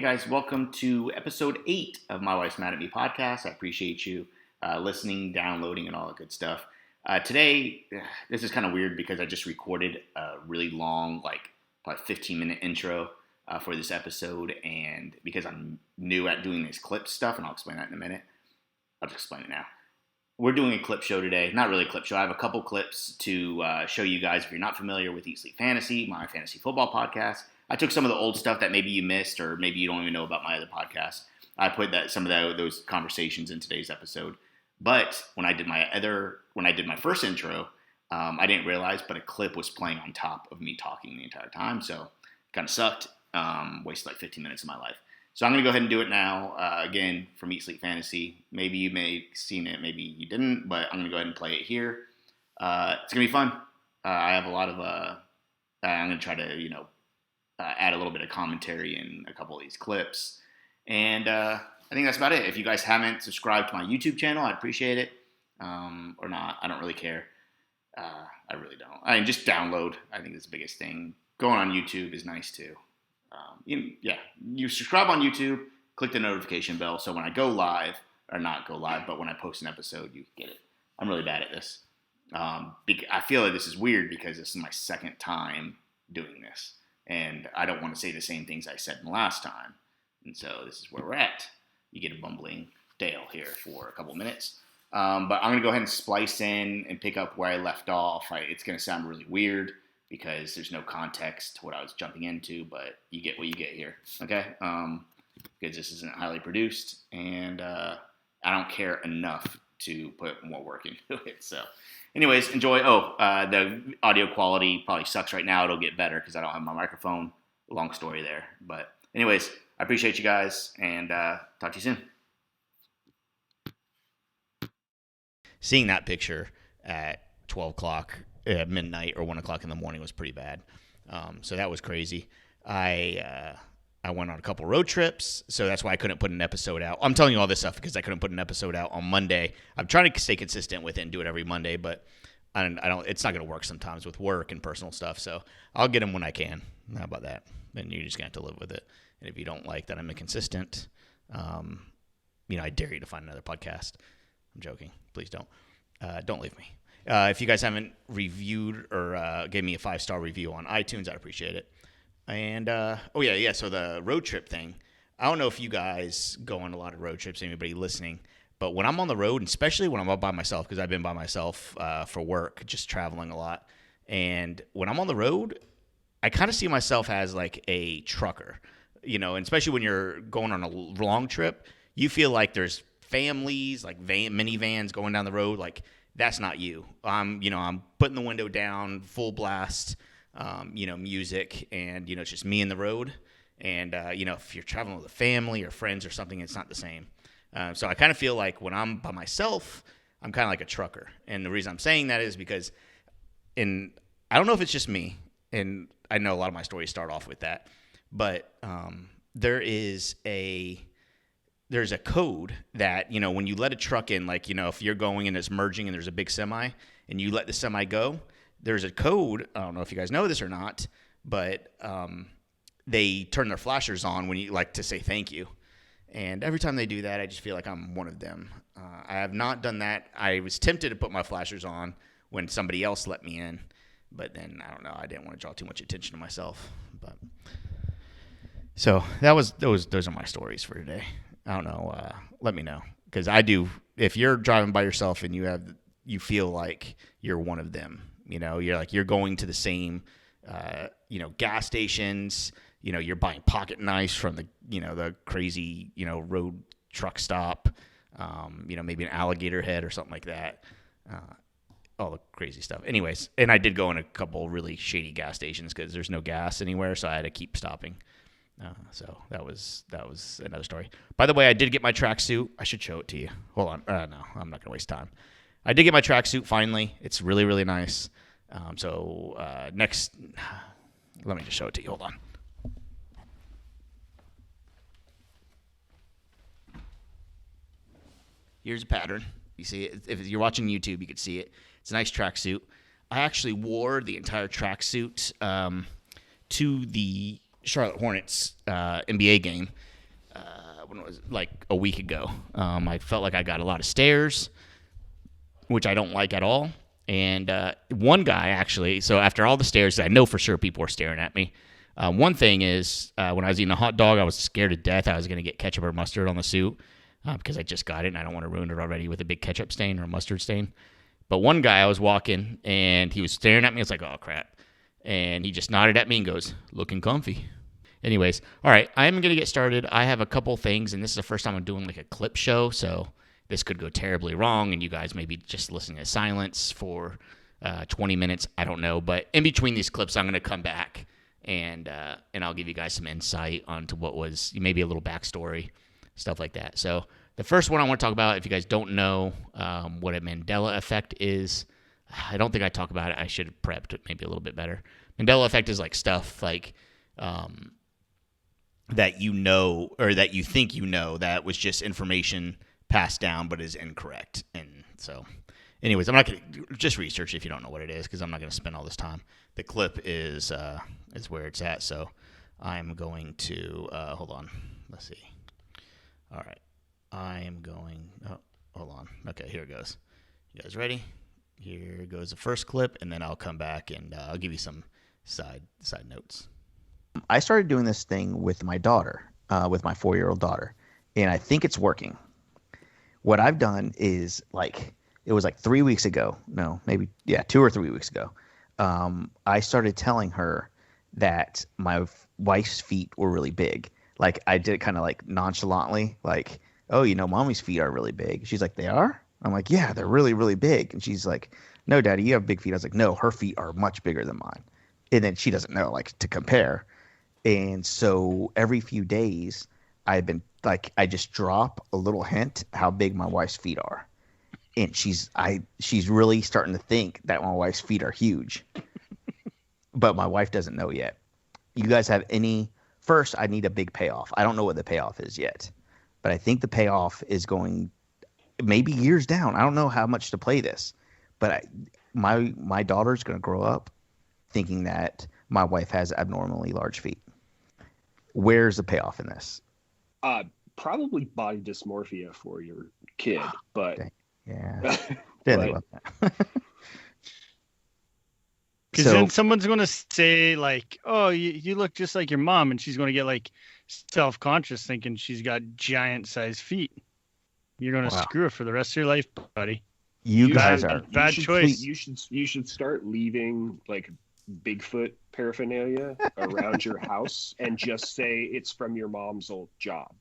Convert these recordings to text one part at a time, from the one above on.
guys, welcome to episode 8 of My Wife's Mad at Me podcast. I appreciate you listening, downloading, and all that good stuff. Today, this is kind of weird because I just recorded a really long, probably 15-minute intro for this episode, and because I'm new at doing this clip stuff, and I'll explain that in a minute. I'll just explain it now. We're doing a clip show today. Not really a clip show. I have a couple clips to show you guys if you're not familiar with Eat Sleep Fantasy, my fantasy football podcast. I took some of the old stuff that maybe you missed or maybe you don't even know about my other podcast. I put some of those conversations in today's episode. But when I did my first intro, I didn't realize, but a clip was playing on top of me talking the entire time. So it kind of sucked. Wasted like 15 minutes of my life. So I'm going to go ahead and do it now. Again, from Eat Sleep Fantasy. Maybe you may have seen it, maybe you didn't, but I'm going to go ahead and play it here. It's going to be fun. I have a lot of, I'm going to try to, add a little bit of commentary in a couple of these clips. And I think that's about it. If you guys haven't subscribed to my YouTube channel, I'd appreciate it. Or not. I don't really care. I really don't. I mean, just download. I think that's the biggest thing. Going on YouTube is nice too. You subscribe on YouTube, click the notification bell, so when I go live, or not go live, but when I post an episode, you get it. I'm really bad at this. I feel like this is weird because this is my second time doing this. And I don't want to say the same things I said the last time. And so this is where we're at. You get a bumbling Dale here for a couple minutes. But I'm going to go ahead and splice in and pick up where I left off. It's going to sound really weird because there's no context to what I was jumping into, but you get what you get here, okay? Because this isn't highly produced, and I don't care enough to put more work into it. So anyways, enjoy. The audio quality probably sucks right now. It'll get better because I don't have my microphone. Long story there. But anyways, I appreciate you guys, and talk to you soon. Seeing that picture at 12 o'clock at midnight or 1 o'clock in the morning was pretty bad. So that was crazy. I went on a couple road trips, so that's why I couldn't put an episode out. I'm telling you all this stuff because I couldn't put an episode out on Monday. I'm trying to stay consistent with it and do it every Monday, but I don't. It's not going to work sometimes with work and personal stuff. So I'll get them when I can. How about that? Then you're just going to have to live with it. And if you don't like that I'm inconsistent, I dare you to find another podcast. I'm joking. Please don't. Don't leave me. If you guys haven't reviewed or gave me a 5-star review on iTunes, I'd appreciate it. And, so the road trip thing, I don't know if you guys go on a lot of road trips, anybody listening, but when I'm on the road, and especially when I'm all by myself, because I've been by myself for work, just traveling a lot, and when I'm on the road, I kind of see myself as like a trucker, and especially when you're going on a long trip, you feel like there's families, like minivans going down the road, like that's not you. I'm putting the window down, full blast, music, and, it's just me in the road. And, if you're traveling with a family or friends or something, it's not the same. So I kind of feel like when I'm by myself, I'm kind of like a trucker. And the reason I'm saying that is because I don't know if it's just me, and I know a lot of my stories start off with that, but there's a code that, when you let a truck in, if you're going and it's merging and there's a big semi and you let the semi go, there's a code. I don't know if you guys know this or not, but they turn their flashers on when you like to say thank you. And every time they do that, I just feel like I'm one of them. I have not done that. I was tempted to put my flashers on when somebody else let me in, but then I don't know. I didn't want to draw too much attention to myself. But so those are my stories for today. I don't know. Let me know, because I do. If you're driving by yourself and you feel like you're one of them, you're going to the same, gas stations. You're buying pocket knives from the crazy, road truck stop. Maybe an alligator head or something like that. All the crazy stuff. Anyways, and I did go in a couple really shady gas stations because there's no gas anywhere, so I had to keep stopping. So that was another story. By the way, I did get my tracksuit. I should show it to you. Hold on. No, I'm not going to waste time. I did get my tracksuit finally. It's really, really nice. Next, let me just show it to you. Hold on. Here's a pattern. You see it. If you're watching YouTube, you can see it. It's a nice tracksuit. I actually wore the entire tracksuit to the Charlotte Hornets NBA game, when it was like a week ago. I felt like I got a lot of stares, which I don't like at all. And one guy actually, so after all the stares, I know for sure people were staring at me. One thing is, when I was eating a hot dog, I was scared to death I was going to get ketchup or mustard on the suit because I just got it and I don't want to ruin it already with a big ketchup stain or a mustard stain. But one guy, I was walking and he was staring at me. I was like, oh, crap. And he just nodded at me and goes, looking comfy. Anyways, all right, I'm going to get started. I have a couple things, and this is the first time I'm doing like a clip show, so this could go terribly wrong, and you guys may be just listening to silence for 20 minutes. I don't know, but in between these clips, I'm going to come back and I'll give you guys some insight onto what was maybe a little backstory, stuff like that. So the first one I want to talk about, if you guys don't know what a Mandela effect is, I don't think I talk about it. I should have prepped it maybe a little bit better. Mandela effect is like stuff like that you know or that you think you know that was just information passed down but is incorrect. And so anyways, I'm not going to just research if you don't know what it is because I'm not going to spend all this time. The clip is where it's at. So I'm going to hold on. Let's see. All right. I am going hold on. Okay, here it goes. You guys ready? Here goes the first clip, and then I'll come back and I'll give you some side notes. I started doing this thing with my daughter, with my 4-year-old daughter, and I think it's working. What I've done is it was like 3 weeks ago. No, maybe, 2 or 3 weeks ago. I started telling her that my wife's feet were really big. Like I did it kind of like nonchalantly, like, oh, mommy's feet are really big. She's like, they are? I'm like, yeah, they're really, really big. And she's like, no, Daddy, you have big feet. I was like, no, her feet are much bigger than mine. And then she doesn't know, like, to compare. And so every few days, I've been like, I just drop a little hint how big my wife's feet are. And she's really starting to think that my wife's feet are huge. But my wife doesn't know yet. You guys have first, I need a big payoff. I don't know what the payoff is yet. But I think the payoff is going maybe years down. I don't know how much to play this. But my daughter's going to grow up thinking that my wife has abnormally large feet. Where's the payoff in this? Probably body dysmorphia for your kid, but yeah, because then someone's going to say like, "Oh, you look just like your mom," and she's going to get like self-conscious, thinking she's got giant-sized feet. You're going to screw it for the rest of your life, buddy. You guys are bad choice. You should start leaving like Bigfoot paraphernalia around your house and just say it's from your mom's old job.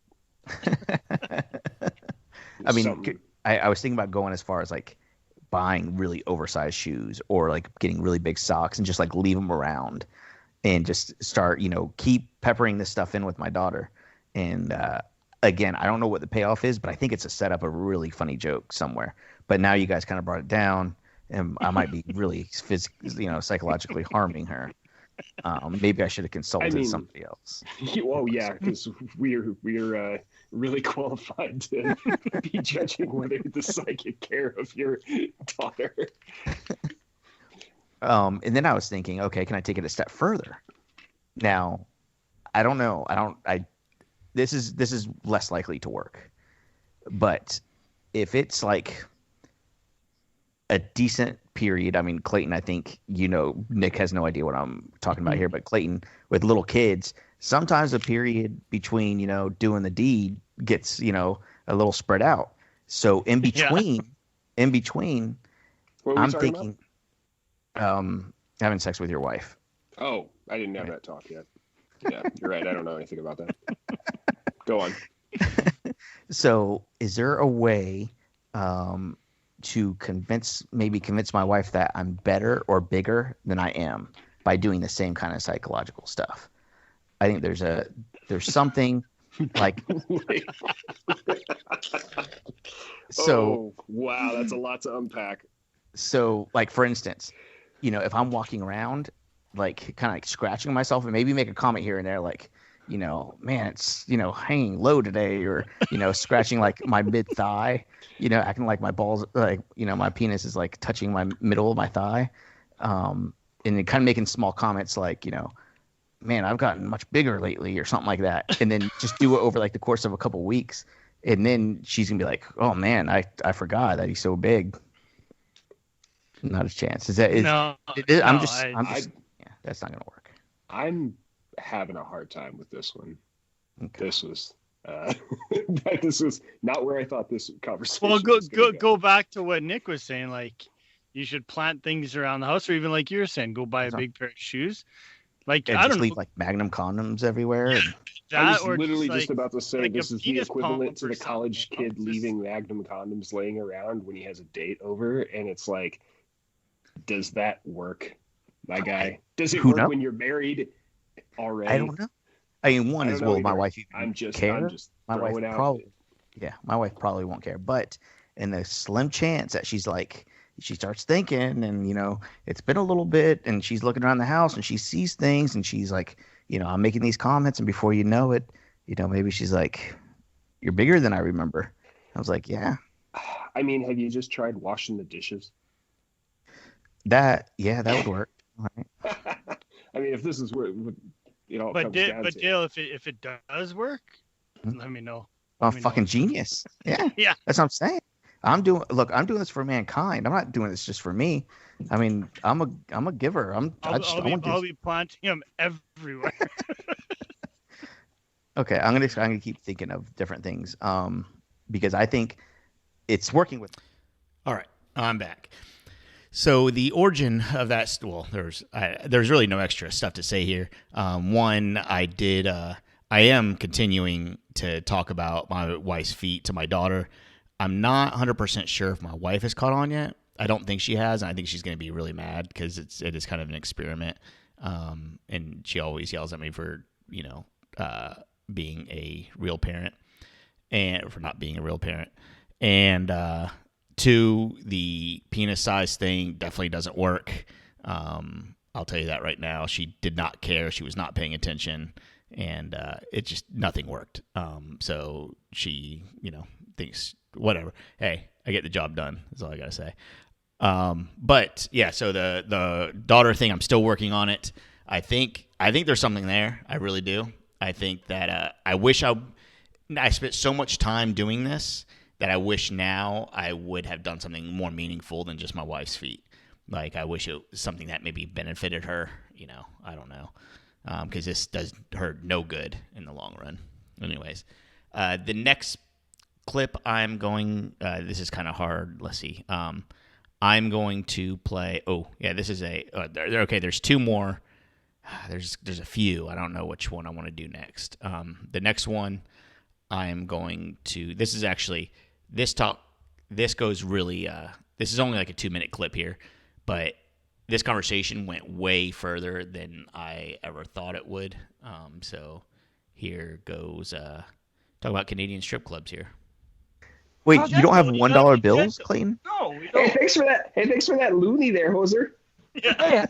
I mean, I was thinking about going as far as like buying really oversized shoes or like getting really big socks and just like leave them around and just start, keep peppering this stuff in with my daughter. And again, I don't know what the payoff is, but I think it's a setup, a really funny joke somewhere. But now you guys kind of brought it down, and I might be really psychologically harming her. Maybe I should have consulted somebody else. Oh yeah, because we're really qualified to be judging whether the psychic care of your daughter. And then I was thinking, okay, can I take it a step further? Now, I don't know. This is less likely to work. But if it's like a decent period, I mean, Clayton, I think, Nick has no idea what I'm talking about here, but Clayton, with little kids, sometimes the period between, doing the deed gets, a little spread out. So in between, I'm thinking, having sex with your wife. Oh, I didn't have that talk yet. Yeah, you're right. I don't know anything about that. Go on. So is there a way to convince my wife that I'm better or bigger than I am by doing the same kind of psychological stuff? I think there's something like so. Oh, wow, that's a lot to unpack. So, like, for instance, if I'm walking around, like, kind of like scratching myself and maybe make a comment here and there, like, man, it's, hanging low today, or, scratching like my mid thigh, acting like my balls, like, my penis is like touching my middle of my thigh. And then kind of making small comments like, man, I've gotten much bigger lately or something like that. And then just do it over like the course of a couple weeks. And then she's going to be like, oh man, I forgot that he's so big. Not a chance. No, yeah, that's not going to work. I'm having a hard time with this one. Okay. This was this was not where I thought this conversation well, was gonna go back to what Nick was saying. Like, you should plant things around the house, or even like you were saying, go buy a big pair of shoes. Like, And I just don't leave know, like Magnum condoms everywhere. And I was or literally just, just about to say like this a is the penis equivalent pump to or the college something, kid just- leaving Magnum condoms laying around when he has a date over, and it's like, does that work, my guy? Does it Who work knows? when you're married already? I don't know. I mean, one I is, don't know will my either. wife even I'm just care? My wife throwing out. probably, yeah, my wife probably won't care. But in the slim chance that she's like, she starts thinking, and it's been a little bit, and she's looking around the house, and she sees things, and she's like, I'm making these comments, and before you know it, maybe she's like, you're bigger than I remember. I was like, yeah, I mean, have you just tried washing the dishes? that would work. All right. I mean, if this is where it all comes down but to. Dale, if it does work, Hmm? let me know. I'm I mean, fucking genius. Yeah, Yeah. that's what I'm saying. I'm doing this for mankind. I'm not doing this just for me. I mean, I'm a giver. I'll be planting them everywhere. Okay, I'm gonna keep thinking of different things. Because I think it's working with. All right, I'm back. So the origin of that, there's really no extra stuff to say here. One, I am continuing to talk about my wife's feet to my daughter. I'm not 100% sure if my wife has caught on yet. I don't think she has, and I think she's going to be really mad because it is kind of an experiment. And she always yells at me for being a real parent and for not being a real parent. And two, the penis size thing definitely doesn't work. I'll tell you that right now. She did not care. She was not paying attention, and it just nothing worked. So she, thinks whatever. Hey, I get the job done. That's all I gotta say. But yeah, so the daughter thing, I'm still working on it. I think there's something there. I really do. I think that I wish I spent so much time doing this that I wish now I would have done something more meaningful than just my wife's feet. Like, I wish it was something that maybe benefited her. I don't know, because this does her no good in the long run. Anyways, the next clip I'm going. This is kind of hard. Let's see. I'm going to play. Oh yeah, this is okay. There's two more. There's a few. I don't know which one I want to do next. The next one I'm going to. This is actually this talk. This goes really. This is only like a 2-minute clip here, but this conversation went way further than I ever thought it would. So here goes. Talk about Canadian strip clubs here. Wait, you don't have $1 bills, Clayton? No, we Hey, don't. thanks for that loony there, Hoser. Hey,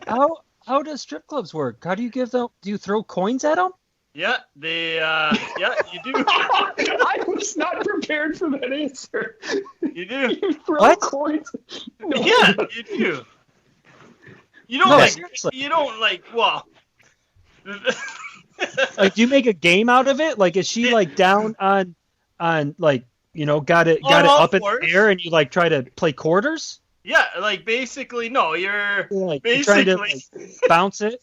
how does strip clubs work? How do you give them? Do you throw coins at them? Yeah, you do. I was not prepared for that answer. You do. You throw What? coins? No. Yeah, you do. You don't No, like. seriously. You don't like. Well. Like, do you make a game out of it? Like, is she like down on like, got it all up in fours. the air, and you like try to play quarters? Yeah, like basically, no, you're Like, you're trying to basically, like, bounce it,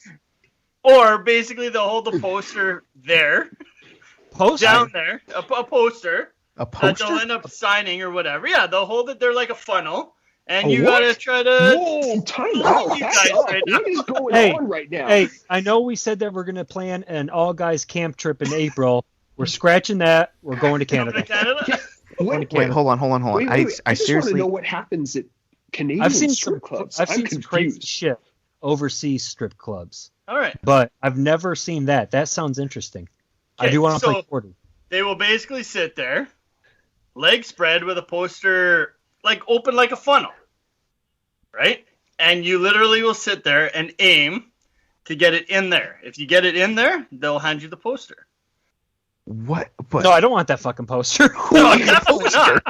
or basically they'll hold the poster there, post down there, a poster A that poster? they'll end up signing or whatever. Yeah, they'll hold it there like a funnel, and A you what? gotta try to. Whoa, time Look out. at you Back guys up. right now. What is going Hey, on right now? Hey, I know we said that we're gonna plan an all guys camp trip in April. We're scratching that. We're going to Come to Canada. Canada. Wait, Wait, hold on. wait, I just want seriously. to know what happens at Canadian I've seen strip some clubs. I've I'm seen some crazy confused. shit overseas strip clubs, All right. but I've never seen that. That sounds interesting. I Okay, do want to so- play quarter. They will basically sit there, legs spread with a poster like open like a funnel, right? And you literally will sit there and aim to get it in there. If you get it in there, they'll hand you the poster. What? But No, I don't want that fucking poster. No, definitely not.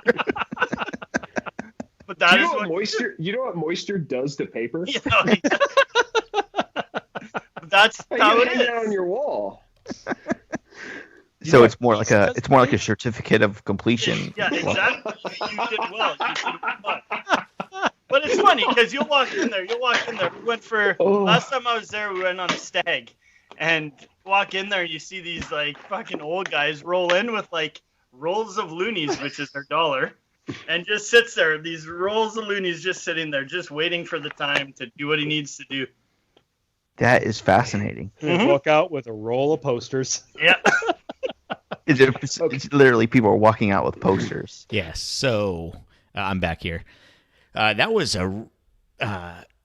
But that You is know what moisture? You know what moisture does to paper? You know, but That's how You it hang that on is. your wall. So it's more like a certificate of completion. Yeah, exactly. You did well. But it's funny because you'll walk in there. We went last time I was there, we went on a stag, and walk in there, you see these like fucking old guys roll in with like rolls of loonies, which is their dollar, and just sits there. These rolls of loonies just sitting there, just waiting for the time to do what he needs to do. That is fascinating. Walk out with a roll of posters. Yeah. It's literally people are walking out with posters. Yes. So I'm back here. That was I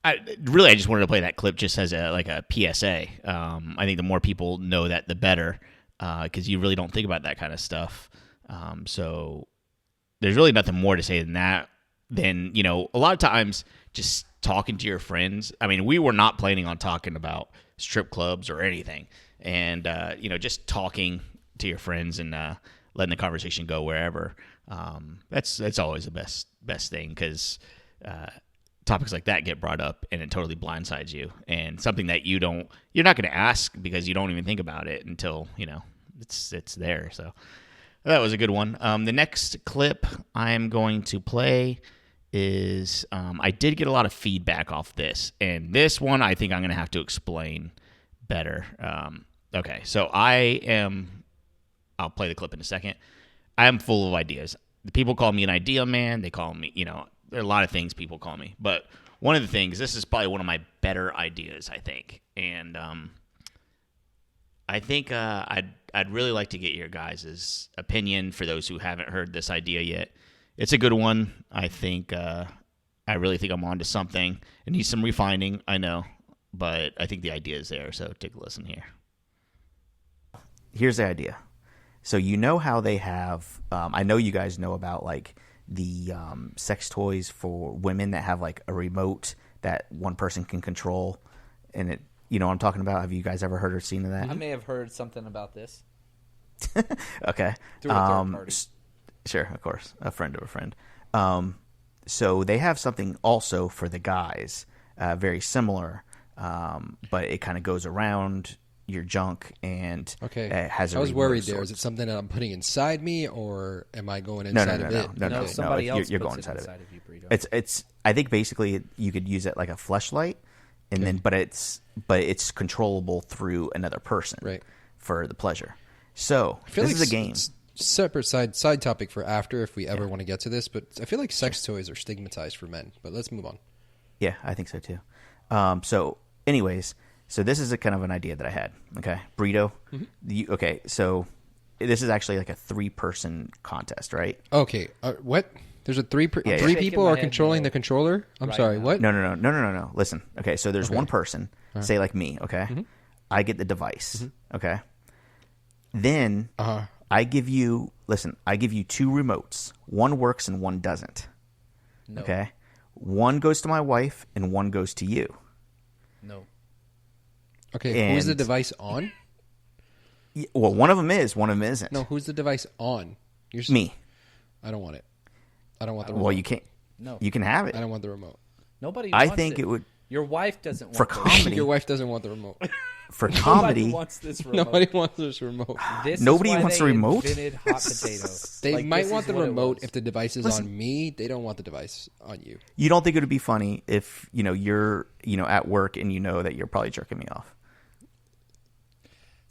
just wanted to play that clip just as a PSA. I think the more people know that, the better, because you really don't think about that kind of stuff. So there's really nothing more to say than that. Then, a lot of times just talking to your friends. I mean, we were not planning on talking about strip clubs or anything. And, just talking to your friends and letting the conversation go wherever. That's always the best thing, because topics like that get brought up and it totally blindsides you, and something that you're not going to ask because you don't even think about it until it's there. So that was a good one. The next clip I'm going to play is I did get a lot of feedback off this, and this one I think I'm going to have to explain better. Okay, so I'll play the clip in a second. I am full of ideas. People call me an idea man. They call me, there are a lot of things people call me. But one of the things, this is probably one of my better ideas, I think. And I think I'd really like to get your guys' opinion for those who haven't heard this idea yet. It's a good one. I think I really think I'm onto something. It needs some refining, I know. But I think the idea is there, so take a listen here. Here's the idea. So how they have, I know you guys know about like the sex toys for women that have like a remote that one person can control, and it, what I'm talking about. Have you guys ever heard or seen of that? I may have heard something about this. Okay. Through a third party. Sure, of course, a friend of a friend. So they have something also for the guys, very similar, but it kind of goes around your junk and it has a I was worried there. Sorts. Is it something that I'm putting inside me, or am I going inside of it? No, somebody else you're puts going it inside of it. you, Burrito. It's I think basically you could use it like a fleshlight, and then but it's controllable through another person, right, for the pleasure. So this is a game. Separate side topic for after if we ever want to get to this, but I feel like sex toys are stigmatized for men. But let's move on. Yeah, I think so too. So anyways. So this is a kind of an idea that I had. Okay, Burrito. Mm-hmm. Okay, so this is actually like a 3-person contest, right? Okay, what? There's a three people are controlling the controller. I'm sorry, now. what? No. Listen. Okay, so there's one person, say like me. Okay, I get the device. Okay, then I give you 2 remotes. One works and one doesn't. No. Okay, one goes to my wife and one goes to you. No. Okay, who's the device on? Well, one of them is, one of them isn't. No, who's the device on? Me. I don't want it. I don't want the remote. Well, you can't. No. You can have it. I don't want the remote. Nobody I wants think it. it would. Your wife doesn't want For this. comedy. Your wife doesn't want the remote. For comedy. Nobody wants this remote. Nobody wants this remote. This Nobody is why wants they the remote? invented hot potato. They Like, might this want is the what it remote was. if the device is on me. They don't want the device on you. You don't think it would be funny if you're at work and you know that you're probably jerking me off?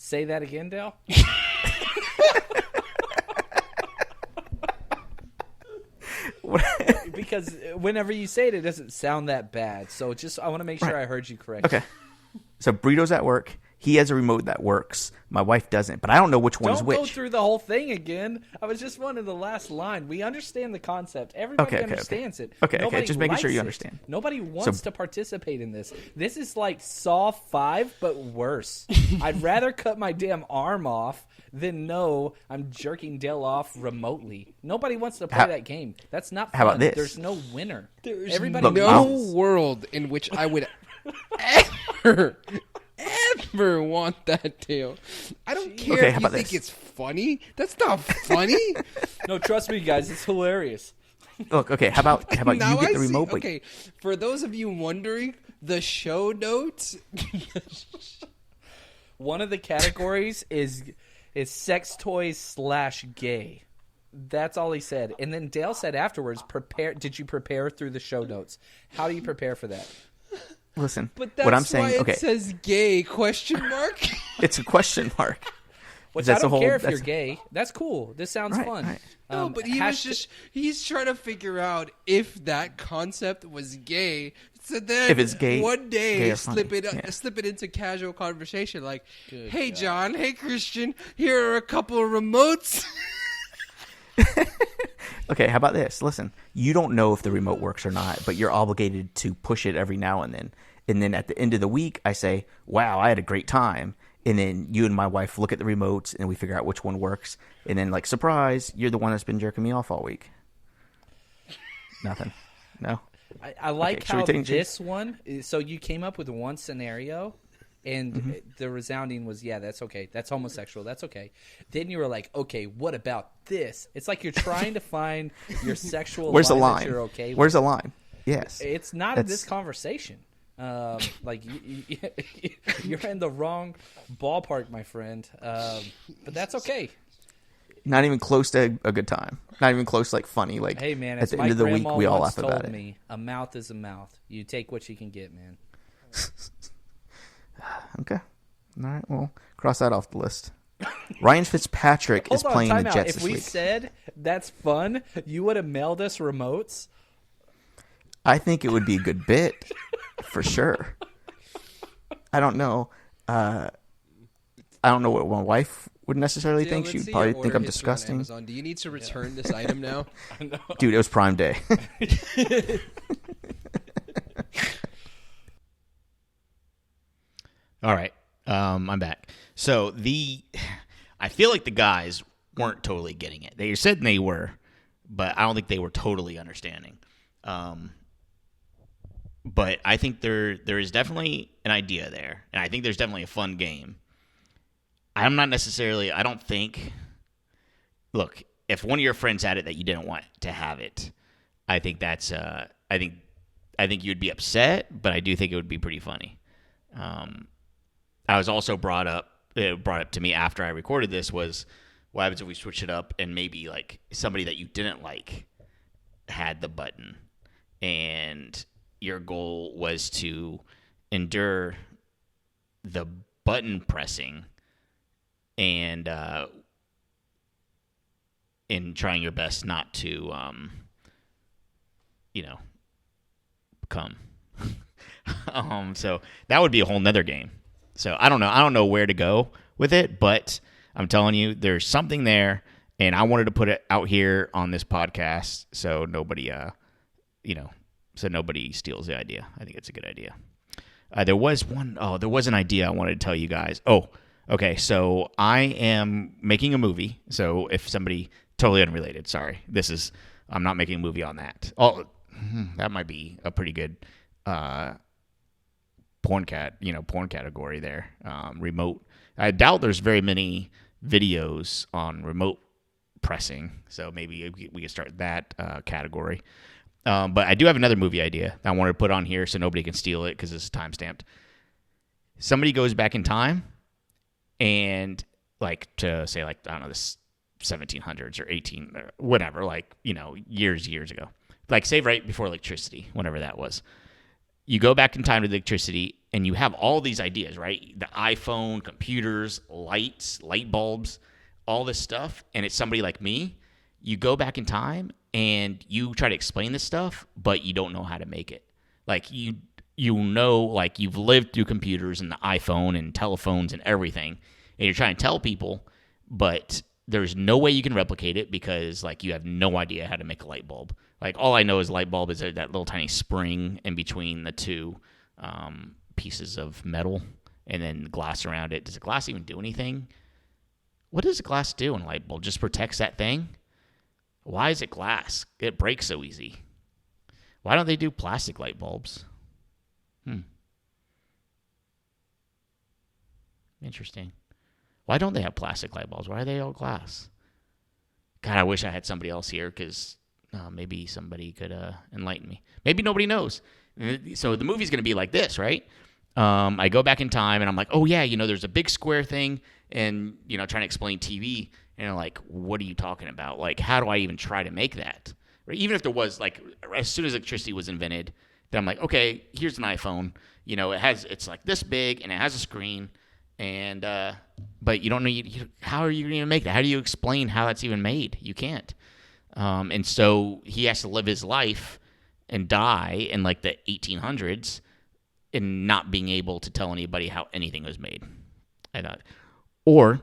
Say that again, Dale. Because whenever you say it doesn't sound that bad. So I want to make sure I heard you correctly. Okay. So Burrito's at work. He has a remote that works. My wife doesn't, but I don't know which one is Don't which. go through the whole thing again. I was just wanting the last line. We understand the concept. Everybody understands it. Okay. Nobody Just making sure likes you it. understand. Nobody wants to participate in this. This is like Saw 5, but worse. I'd rather cut my damn arm off than know I'm jerking Dale off remotely. Nobody wants to play that game. That's not fun. How about this? There's no winner. There's Everybody no loses. world in which I would ever want that deal. I don't care Okay, if how you about think this? it's funny. That's not funny. No, trust me, guys. It's hilarious. Look, okay. How about you Now get I the see- remote? But Okay, for those of you wondering, the show notes One of the categories is sex toys / gay. That's all he said. And then Dale said afterwards, did you prepare through the show notes? How do you prepare for that? Listen, But that's what I'm saying, why it okay, says gay question mark. it's a question mark. Which That's I don't a whole- care if that's- you're gay. That's cool. This sounds Right, fun. right. No, but he's trying to figure out if that concept was gay. So then If it's gay- one gay day or slip funny, it yeah. slip it into casual conversation like, "Hey John, hey Christian, here are a couple of remotes." Okay, how about this? Listen, you don't know if the remote works or not, but you're obligated to push it every now and then. And then at the end of the week, I say, wow, I had a great time. And then you and my wife look at the remotes and we figure out which one works. And then, like, surprise, you're the one that's been jerking me off all week. Nothing. No? I like Okay, should we how take- this one. So you came up with one scenario, and the resounding was, yeah, that's okay. That's homosexual. That's okay. Then you were like, okay, what about this? It's like you're trying to find your sexual Where's the line that line? you're okay Where's with. the line? Yes. It's not in this conversation. Like you're in the wrong ballpark, my friend. But that's okay. Not even close to a good time. Not even close, like, funny. Like, Hey, man, at as the my end of the week, grandma we all once laugh about told it. me, a mouth is a mouth. You take what you can get, man. Okay. All right, well, cross that off the list. Ryan Fitzpatrick is Hold on, playing time the out. Jets If this we week. said that's fun, you would have mailed us remotes. I think it would be a good bit, for sure. I don't know. I don't know what my wife would necessarily Dale, think. let's She'd see probably your think order I'm history on disgusting. Amazon. Do you need to return this item now? Dude, it was Prime Day. All right, I'm back. So I feel like the guys weren't totally getting it. They said they were, but I don't think they were totally understanding. But I think there is definitely an idea there, and I think there's definitely a fun game. I'm not necessarily. I don't think. Look, if one of your friends had it that you didn't want to have it, I think that's. I think you'd be upset, but I do think it would be pretty funny. I was also brought up to me after I recorded this was, what happens if we switch it up and maybe like somebody that you didn't like had the button, and your goal was to endure the button pressing and in trying your best not to come. So that would be a whole nother game. So I don't know where to go with it, but I'm telling you, there's something there, and I wanted to put it out here on this podcast so nobody steals the idea. I think it's a good idea. There was an idea I wanted to tell you guys. Oh, okay. So I am making a movie. So if somebody totally unrelated, sorry, I'm not making a movie on that. Oh, that might be a pretty good porn category there. Remote. I doubt there's very many videos on remote pressing, so maybe we could start that category. But I do have another movie idea that I wanted to put on here so nobody can steal it because it's time stamped. Somebody goes back in time and to say I don't know, this 1700s or 18 or whatever, years ago. Say right before electricity, whenever that was. You go back in time to the electricity and you have all these ideas, right? The iPhone, computers, lights, light bulbs, all this stuff, and it's somebody like me. You go back in time and you try to explain this stuff, but you don't know how to make it. You've lived through computers and the iPhone and telephones and everything, and you're trying to tell people, but there's no way you can replicate it because you have no idea how to make a light bulb. All I know is light bulb is that little tiny spring in between the two pieces of metal and then the glass around it. Does the glass even do anything? What does the glass do in a light bulb? Just protects that thing? Why is it glass? It breaks so easy. Why don't they do plastic light bulbs? Interesting. Why don't they have plastic light bulbs? Why are they all glass? God, I wish I had somebody else here because maybe somebody could enlighten me. Maybe nobody knows. So the movie's going to be like this, right? I go back in time and I'm like, oh yeah, there's a big square thing, and trying to explain TV, and they're like, what are you talking about? Like, how do I even try to make that? Right? Even if there was, like, as soon as electricity was invented, then I'm like, okay, here's an iPhone. It's like this big and it has a screen, and but you don't know how are you going to make that? How do you explain how that's even made? You can't. And so he has to live his life and die in like the 1800s and not being able to tell anybody how anything was made. I thought, or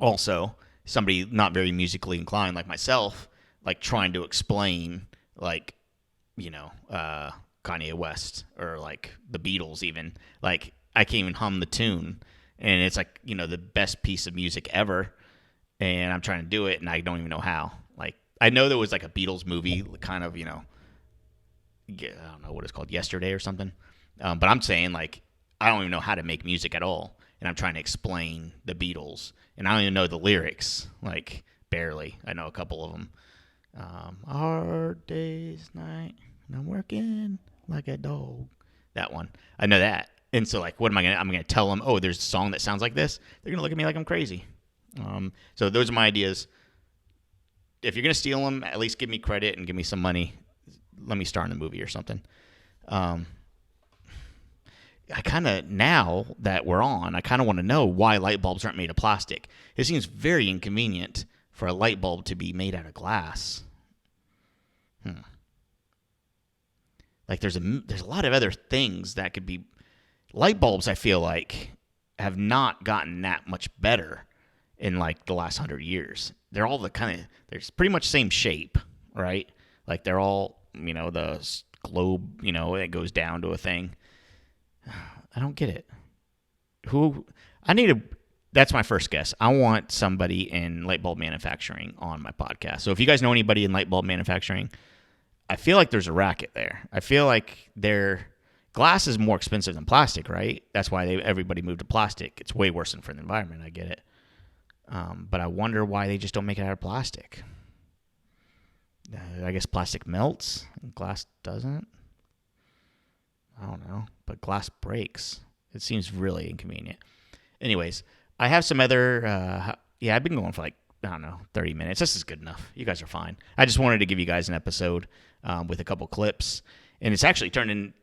also somebody not very musically inclined like myself, like trying to explain like, Kanye West or like the Beatles even. Like I can't even hum the tune, and it's like, the best piece of music ever, and I'm trying to do it and I don't even know how. Like I know there was like a Beatles movie kind of, I don't know what it's called, Yesterday or something. But I'm saying, like, I don't even know how to make music at all, and I'm trying to explain the Beatles, and I don't even know the lyrics, like, barely. I know a couple of them. Hard day's night, and I'm working like a dog. That one. I know that. And so, like, what am I going to... I'm going to tell them, oh, there's a song that sounds like this? They're going to look at me like I'm crazy. So those are my ideas. If you're going to steal them, at least give me credit and give me some money. Let me star in the movie or something. I kind of, now that we're on, I kind of want to know why light bulbs aren't made of plastic. It seems very inconvenient for a light bulb to be made out of glass. Like there's a lot of other things that could be... Light bulbs, I feel like, have not gotten that much better in like the last 100 years. They're all they're pretty much same shape, right? Like they're all, the globe, it goes down to a thing. I don't get it. That's my first guess. I want somebody in light bulb manufacturing on my podcast. So if you guys know anybody in light bulb manufacturing, I feel like there's a racket there. I feel like glass is more expensive than plastic, right? That's why everybody moved to plastic. It's way worse for the environment. I get it. But I wonder why they just don't make it out of plastic. I guess plastic melts and glass doesn't. I don't know, but glass breaks. It seems really inconvenient. Anyways, I have some other, I've been going for like, 30 minutes. This is good enough. You guys are fine. I just wanted to give you guys an episode with a couple clips, and it's actually turned in,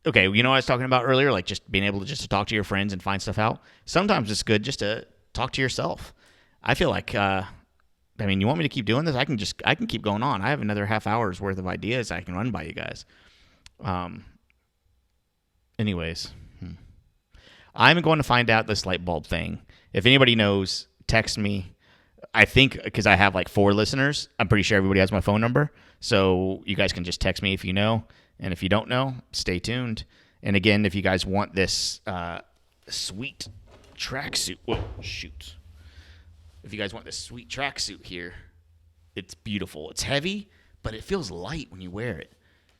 okay, what I was talking about earlier, like just being able to just talk to your friends and find stuff out. Sometimes it's good just to talk to yourself. I feel like, you want me to keep doing this? I can keep going on. I have another half hour's worth of ideas I can run by you guys. Anyways, I'm going to find out this light bulb thing. If anybody knows, text me. I think because I have like 4 listeners, I'm pretty sure everybody has my phone number. So you guys can just text me if you know. And if you don't know, stay tuned. And again, if you guys want this sweet tracksuit. Whoa, shoot. If you guys want this sweet tracksuit here, it's beautiful. It's heavy, but it feels light when you wear it.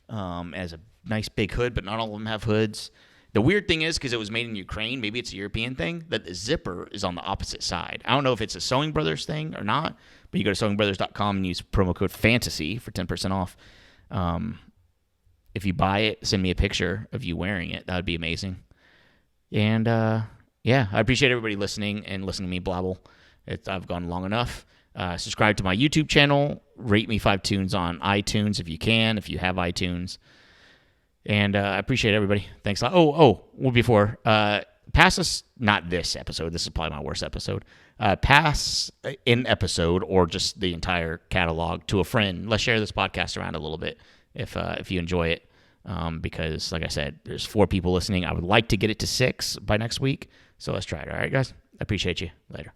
It has a nice big hood, but not all of them have hoods. The weird thing is, because it was made in Ukraine, maybe it's a European thing, that the zipper is on the opposite side. I don't know if it's a Sewing Brothers thing or not, but you go to sewingbrothers.com and use promo code FANTASY for 10% off. If you buy it, send me a picture of you wearing it. That would be amazing. And, I appreciate everybody listening and listening to me blabble. I've gone long enough. Subscribe to my YouTube channel. Rate me 5 tunes on iTunes if you can, if you have iTunes. And I appreciate everybody. Thanks a lot. Before, pass us, not this episode. This is probably my worst episode. Pass an episode or just the entire catalog to a friend. Let's share this podcast around a little bit if you enjoy it. Because, like I said, there's 4 people listening. I would like to get it to 6 by next week. So let's try it. All right, guys? I appreciate you. Later.